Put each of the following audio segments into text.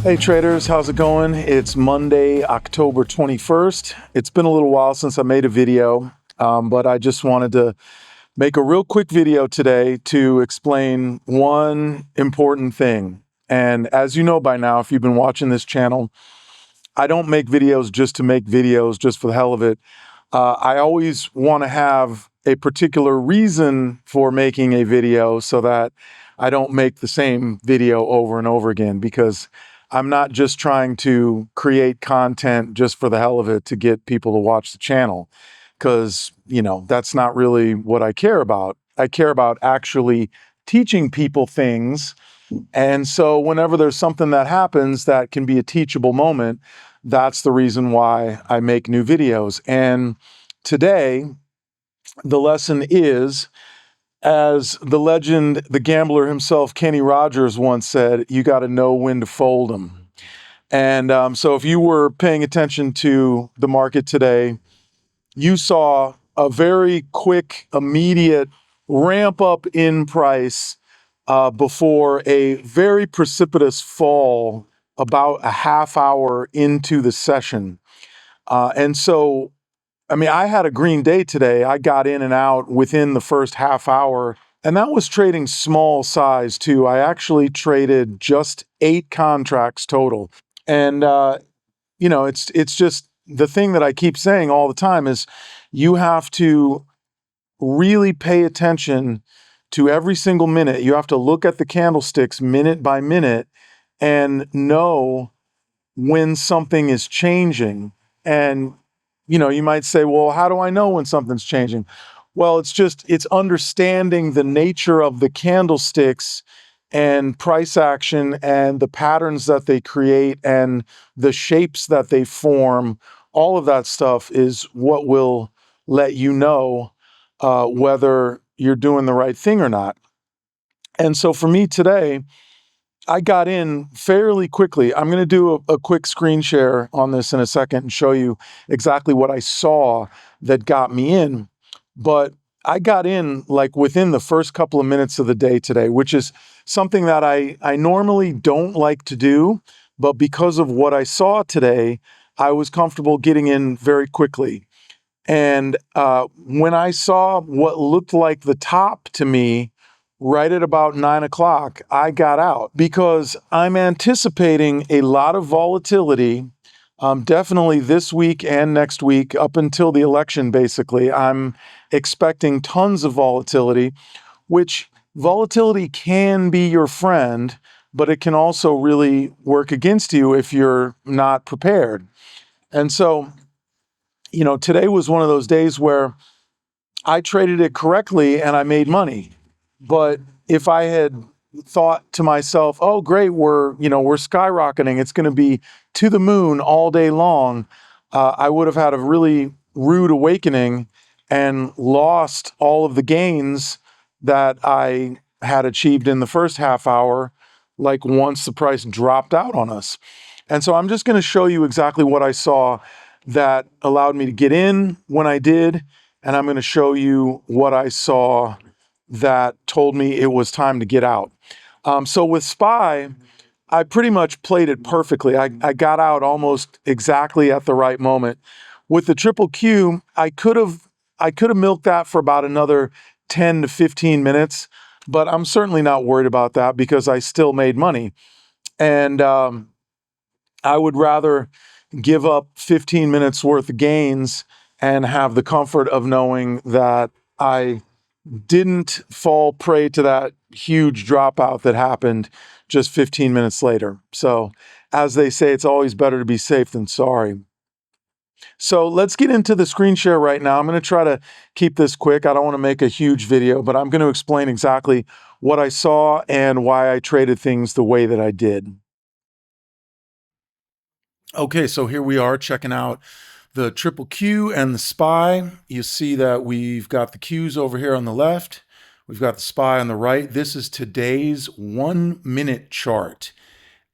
Hey traders, how's it going? It's Monday, October 21st. It's been a little while since I made a video, but I just wanted to make a real quick video today to explain one important thing. And as you know by now, if you've been watching this channel, I don't make videos just to make videos just for the hell of it. I always want to have a particular reason for making a video so that I don't make the same video over and over again, because I'm not just trying to create content just for the hell of it to get people to watch the channel, because, that's not really what I care about. I care about actually teaching people things. And so whenever there's something that happens that can be a teachable moment, that's the reason why I make new videos. And today, the lesson is, as the legend, the gambler himself, Kenny Rogers, once said, you got to know when to fold them. And so if you were paying attention to the market today, you saw a very quick, immediate ramp up in price before a very precipitous fall about a half hour into the session. And so, I had a green day today. I got in and out within the first half hour, and that was trading small size too. I actually traded just 8 contracts total. And, it's just the thing that I keep saying all the time is you have to really pay attention to every single minute. You have to look at the candlesticks minute by minute and know when something is changing. And, you might say, well, how do I know when something's changing? Well, it's understanding the nature of the candlesticks and price action and the patterns that they create and the shapes that they form. All of that stuff is what will let you know whether you're doing the right thing or not. And so for me today, I got in fairly quickly. I'm going to do a quick screen share on this in a second and show you exactly what I saw that got me in. But I got in like within the first couple of minutes of the day today, which is something that I normally don't like to do. But because of what I saw today, I was comfortable getting in very quickly. And when I saw what looked like the top to me, right at about 9 o'clock, I got out because I'm anticipating a lot of volatility, definitely this week and next week up until the election, basically. I'm expecting tons of volatility, which volatility can be your friend, but it can also really work against you if you're not prepared. And so, today was one of those days where I traded it correctly and I made money. But if I had thought to myself, oh, great, we're skyrocketing, it's going to be to the moon all day long, I would have had a really rude awakening and lost all of the gains that I had achieved in the first half hour, like once the price dropped out on us. And so I'm just going to show you exactly what I saw that allowed me to get in when I did. And I'm going to show you what I saw that told me it was time to get out. So with SPY, I pretty much played it perfectly. I got out almost exactly at the right moment. With the triple Q, I could have milked that for about another 10 to 15 minutes, but I'm certainly not worried about that because I still made money. And I would rather give up 15 minutes worth of gains and have the comfort of knowing that I didn't fall prey to that huge dropout that happened just 15 minutes later. So, as they say, it's always better to be safe than sorry. So let's get into the screen share right now. I'm going to try to keep this quick. I don't want to make a huge video, but I'm going to explain exactly what I saw and why I traded things the way that I did. Okay, so here we are checking out the triple Q and the SPY. You see that we've got the Qs over here on the left. We've got the SPY on the right. This is today's 1 minute chart.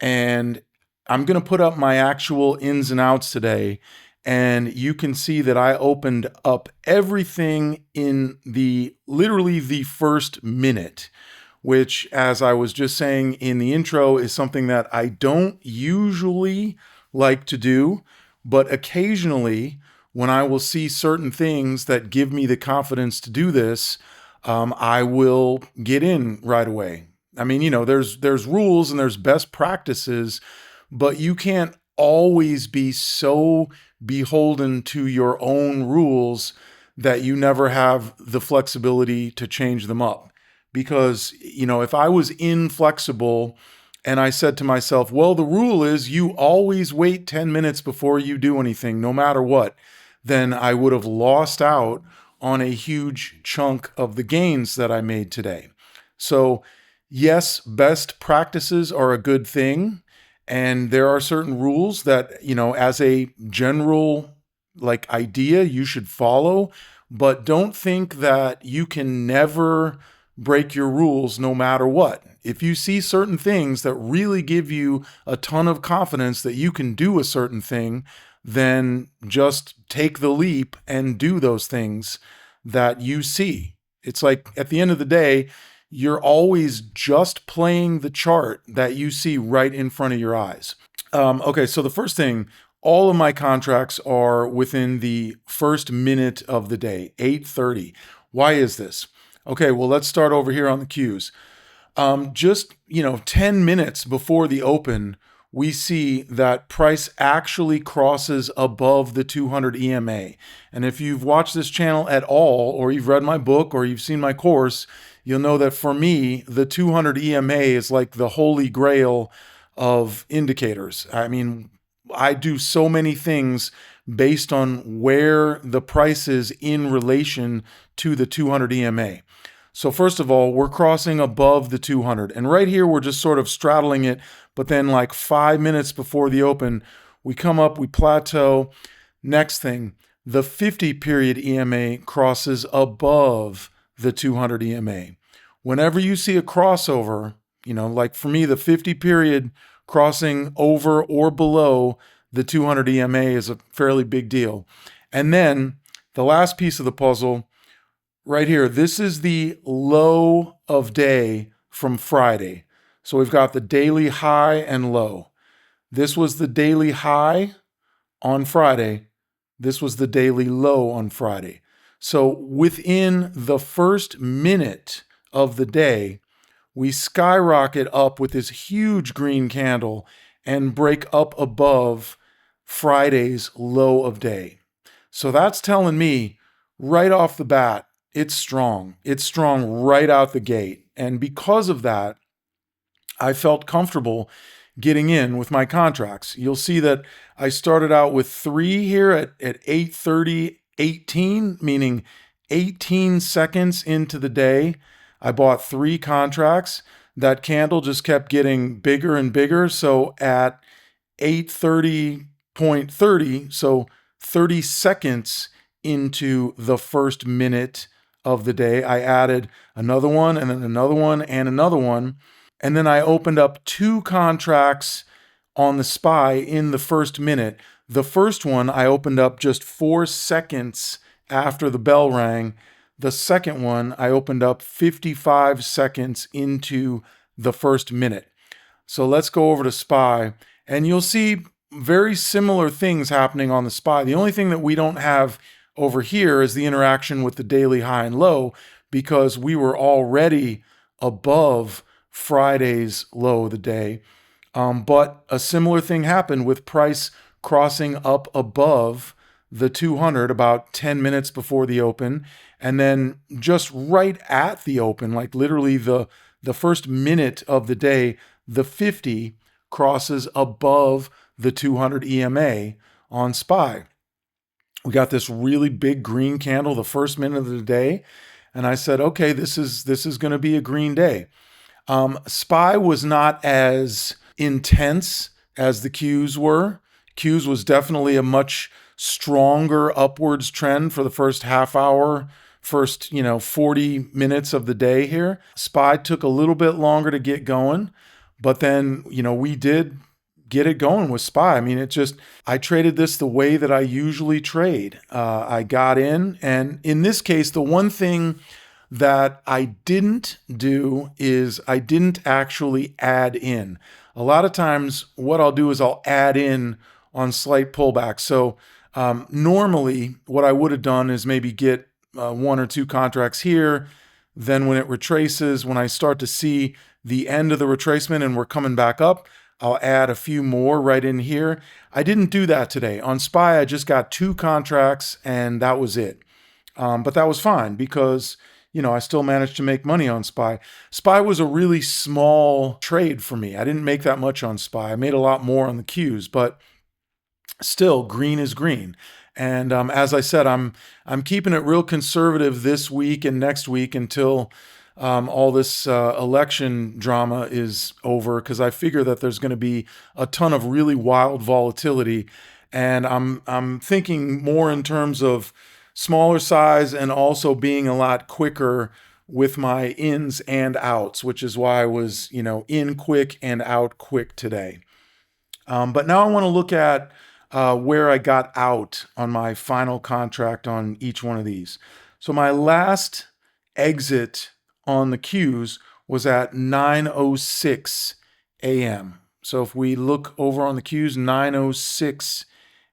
And I'm going to put up my actual ins and outs today. And you can see that I opened up everything in literally the first minute, which, as I was just saying in the intro, is something that I don't usually like to do, but occasionally when I will see certain things that give me the confidence to do this, I will get in right away. I mean, there's rules and there's best practices, but you can't always be so beholden to your own rules that you never have the flexibility to change them up. Because, if I was inflexible and I said to myself, well, the rule is you always wait 10 minutes before you do anything, no matter what, then I would have lost out on a huge chunk of the gains that I made today. So, yes, best practices are a good thing. And there are certain rules that, as a general idea you should follow, but don't think that you can never break your rules no matter what. If you see certain things that really give you a ton of confidence that you can do a certain thing, then just take the leap and do those things that you see. It's like at the end of the day, you're always just playing the chart that you see right in front of your eyes. Okay, so the first thing, all of my contracts are within the first minute of the day, 8:30. Why is this? Okay, well, let's start over here on the Qs. Just 10 minutes before the open, we see that price actually crosses above the 200 EMA. And if you've watched this channel at all, or you've read my book, or you've seen my course, you'll know that for me, the 200 EMA is like the holy grail of indicators. I mean, I do so many things based on where the price is in relation to the 200 EMA. So first of all, we're crossing above the 200. And right here, we're just sort of straddling it. But then 5 minutes before the open, we come up, we plateau. Next thing, the 50 period EMA crosses above the 200 EMA. Whenever you see a crossover, for me, the 50 period crossing over or below the 200 EMA is a fairly big deal. And then the last piece of the puzzle, right here, this is the low of day from Friday. So we've got the daily high and low. This was the daily high on Friday. This was the daily low on Friday. So within the first minute of the day, we skyrocket up with this huge green candle and break up above Friday's low of day. So that's telling me right off the bat, it's strong. It's strong right out the gate. And because of that, I felt comfortable getting in with my contracts. You'll see that I started out with 3 here at 8:30:18, meaning 18 seconds into the day. I bought 3 contracts. That candle just kept getting bigger and bigger. So at 8:30:30, so 30 seconds into the first minute of the day, I added another one and then another one and another one. And then I opened up 2 contracts on the SPY in the first minute. The first one I opened up just 4 seconds after the bell rang. The second one I opened up 55 seconds into the first minute. So let's go over to SPY, and you'll see very similar things happening on the SPY. The only thing that we don't have over here is the interaction with the daily high and low, because we were already above Friday's low of the day. But a similar thing happened with price crossing up above the 200 about 10 minutes before the open. And then just right at the open, like literally the first minute of the day, the 50 crosses above the 200 EMA on SPY. We got this really big green candle the first minute of the day. And I said, okay, this is going to be a green day. SPY was not as intense as the Qs were. Qs was definitely a much stronger upwards trend for the first half hour, first 40 minutes of the day here. SPY took a little bit longer to get going, but then we did get it going with SPY. I mean, I traded this the way that I usually trade. I got in, and in this case, the one thing that I didn't do is I didn't actually add in. A lot of times what I'll do is I'll add in on slight pullbacks. So normally what I would have done is maybe get one or two contracts here. Then when it retraces, when I start to see the end of the retracement and we're coming back up, I'll add a few more right in here. I didn't do that today. On SPY, I just got two contracts and that was it. But that was fine because, you know, I still managed to make money on SPY. SPY was a really small trade for me. I didn't make that much on SPY. I made a lot more on the Qs, but still, green is green. And as I said, I'm keeping it real conservative this week and next week until all this election drama is over, because I figure that there's going to be a ton of really wild volatility. And I'm thinking more in terms of smaller size and also being a lot quicker with my ins and outs, which is why I was, you know, in quick and out quick today. But now I want to look at where I got out on my final contract on each one of these. So my last exit on the Qs was at 9:06 a.m. So if we look over on the Qs, 9:06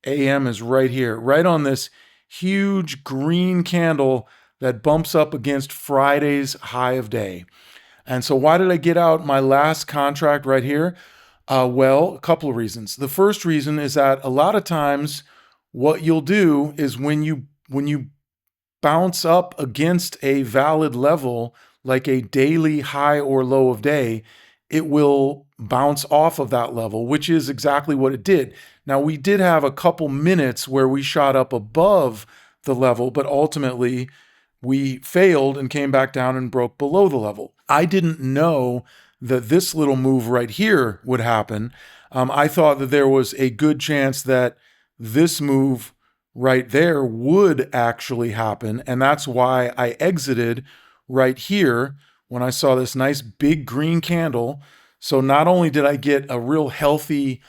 a.m. is right here, right on this huge green candle that bumps up against Friday's high of day. And so why did I get out my last contract right here? Well, a couple of reasons. The first reason is that a lot of times what you'll do is when you bounce up against a valid level, like a daily high or low of day, it will bounce off of that level, which is exactly what it did. Now, we did have a couple minutes where we shot up above the level, but ultimately we failed and came back down and broke below the level. I didn't know that this little move right here would happen. I thought that there was a good chance that this move right there would actually happen. And that's why I exited right here when I saw this nice big green candle. So not only did I get a real healthy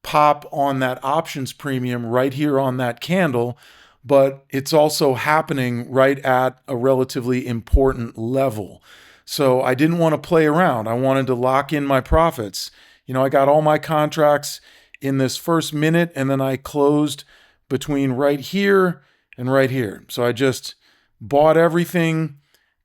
pop on that options premium right here on that candle, but it's also happening right at a relatively important level. So I didn't want to play around. I wanted to lock in my profits. You know, I got all my contracts in this first minute, and then I closed between right here and right here. So I just bought everything,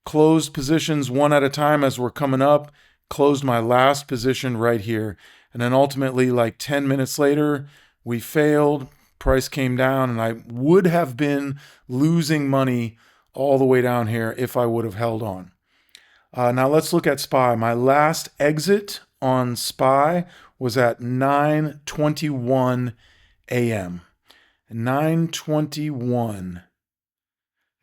closed positions one at a time as we're coming up, closed my last position right here. And then ultimately, like 10 minutes later, we failed, price came down, and I would have been losing money all the way down here if I would have held on. Now let's look at SPY. My last exit on SPY was at 9:21 a.m. 9:21.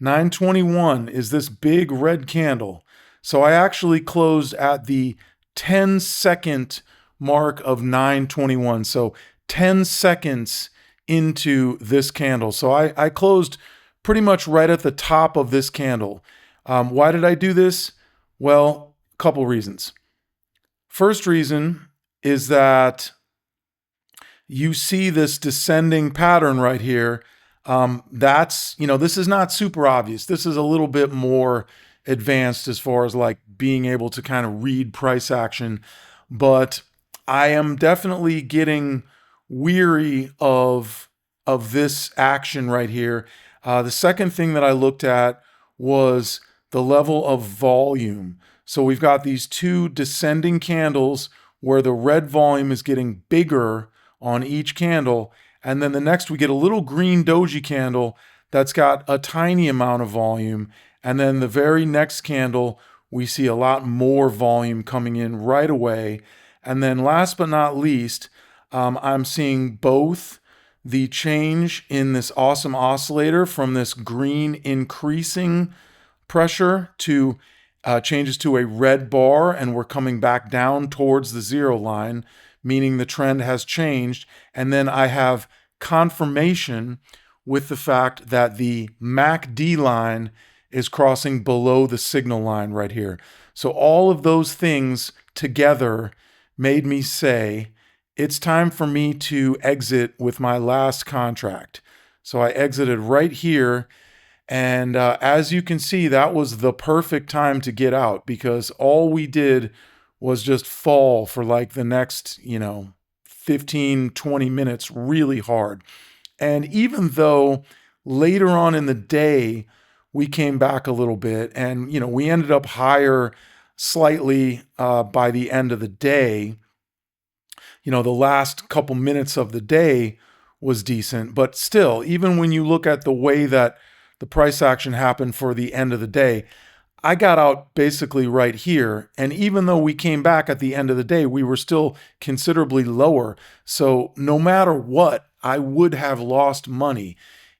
9:21 is this big red candle. So I actually closed at the 10-second mark of 9:21. So 10 seconds into this candle. So I closed pretty much right at the top of this candle. Why did I do this? Well, a couple reasons. First reason is that you see this descending pattern right here. That's, you know, this is not super obvious. This is a little bit more advanced as far as like being able to kind of read price action. But I am definitely getting weary of this action right here. The second thing that I looked at was the level of volume. So we've got these two descending candles where the red volume is getting bigger on each candle. And then the next we get a little green doji candle that's got a tiny amount of volume. And then the very next candle, we see a lot more volume coming in right away. And then last but not least, I'm seeing both the change in this awesome oscillator from this green increasing pressure to changes to a red bar, and we're coming back down towards the zero line, meaning the trend has changed. And then I have confirmation with the fact that the MACD line is crossing below the signal line right here. So all of those things together made me say, it's time for me to exit with my last contract. So I exited right here. And as you can see, that was the perfect time to get out, because all we did was just fall for like the next, 15, 20 minutes really hard. And even though later on in the day, we came back a little bit and, we ended up higher slightly by the end of the day. The last couple minutes of the day was decent, but still, even when you look at the way that the price action happened for the end of the day, I got out basically right here. And even though we came back at the end of the day, we were still considerably lower. So no matter what, I would have lost money,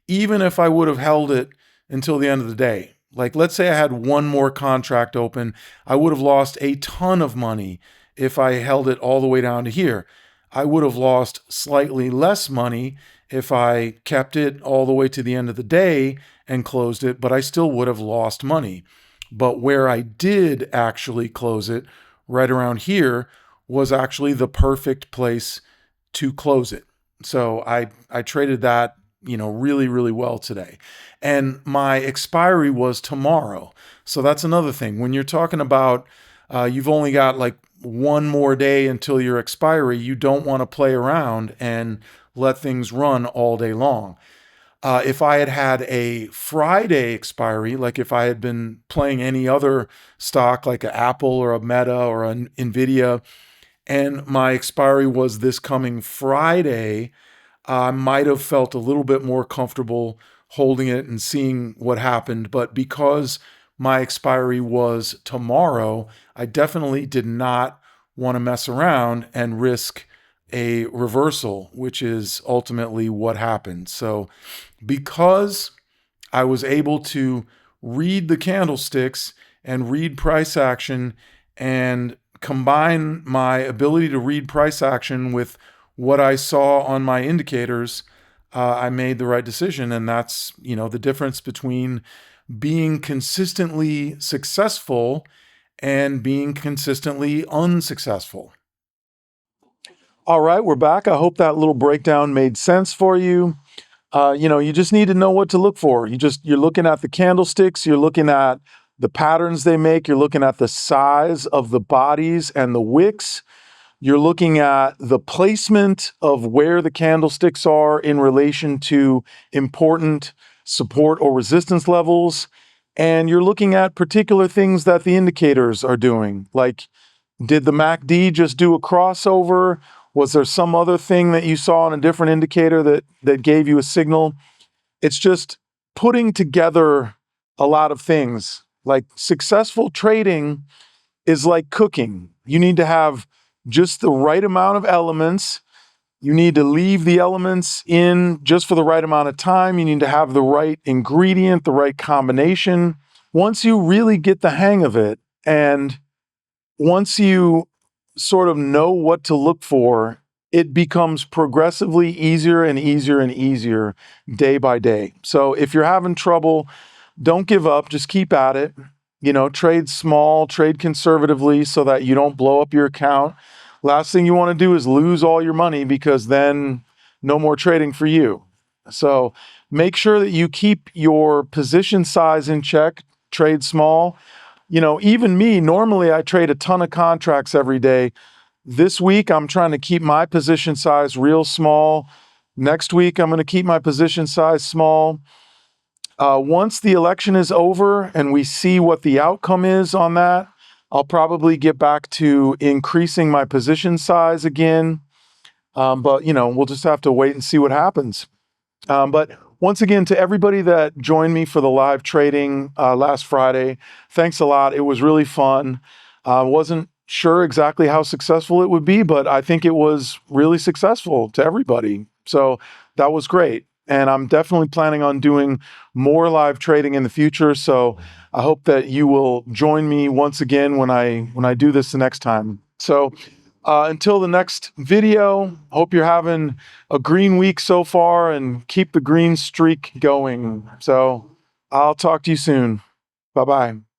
even if I would have held it until the end of the day. Like, let's say I had one more contract open, I would have lost a ton of money if I held it all the way down to here. I would have lost slightly less money if I kept it all the way to the end of the day and closed it, but I still would have lost money. But where I did actually close it, right around here, was actually the perfect place to close it. So I traded that, really, really well today. And my expiry was tomorrow. So that's another thing. When you're talking about you've only got like one more day until your expiry, you don't want to play around and let things run all day long. If I had had a Friday expiry, like if I had been playing any other stock like an Apple or a Meta or an Nvidia, and my expiry was this coming Friday, I might have felt a little bit more comfortable holding it and seeing what happened. But because my expiry was tomorrow, I definitely did not want to mess around and risk a reversal, which is ultimately what happened. So because I was able to read the candlesticks and read price action and combine my ability to read price action with what I saw on my indicators, I made the right decision. And that's, the difference between being consistently successful and being consistently unsuccessful. All right, we're back. I hope that little breakdown made sense for you. You just need to know what to look for. You're looking at the candlesticks, you're looking at the patterns they make, you're looking at the size of the bodies and the wicks. You're looking at the placement of where the candlesticks are in relation to important support or resistance levels. And you're looking at particular things that the indicators are doing. Like, did the MACD just do a crossover? Was there some other thing that you saw on a different indicator that gave you a signal? It's just putting together a lot of things. Like, successful trading is like cooking. You need to have just the right amount of elements. You need to leave the elements in just for the right amount of time. You need to have the right ingredient, the right combination. Once you really get the hang of it, and once you sort of know what to look for, it becomes progressively easier and easier and easier day by day. So if you're having trouble, don't give up, just keep at it. Trade small, trade conservatively so that you don't blow up your account. Last thing you want to do is lose all your money, because then no more trading for you. So make sure that you keep your position size in check, trade small. Even me, normally I trade a ton of contracts every day. This week, I'm trying to keep my position size real small. Next week, I'm going to keep my position size small. Once the election is over and we see what the outcome is on that, I'll probably get back to increasing my position size again. But we'll just have to wait and see what happens. But once again, to everybody that joined me for the live trading last Friday, thanks a lot. It was really fun. I wasn't sure exactly how successful it would be, but I think it was really successful to everybody. So that was great. And I'm definitely planning on doing more live trading in the future. So I hope that you will join me once again when I do this the next time. So until the next video, hope you're having a green week so far and keep the green streak going. So I'll talk to you soon. Bye-bye.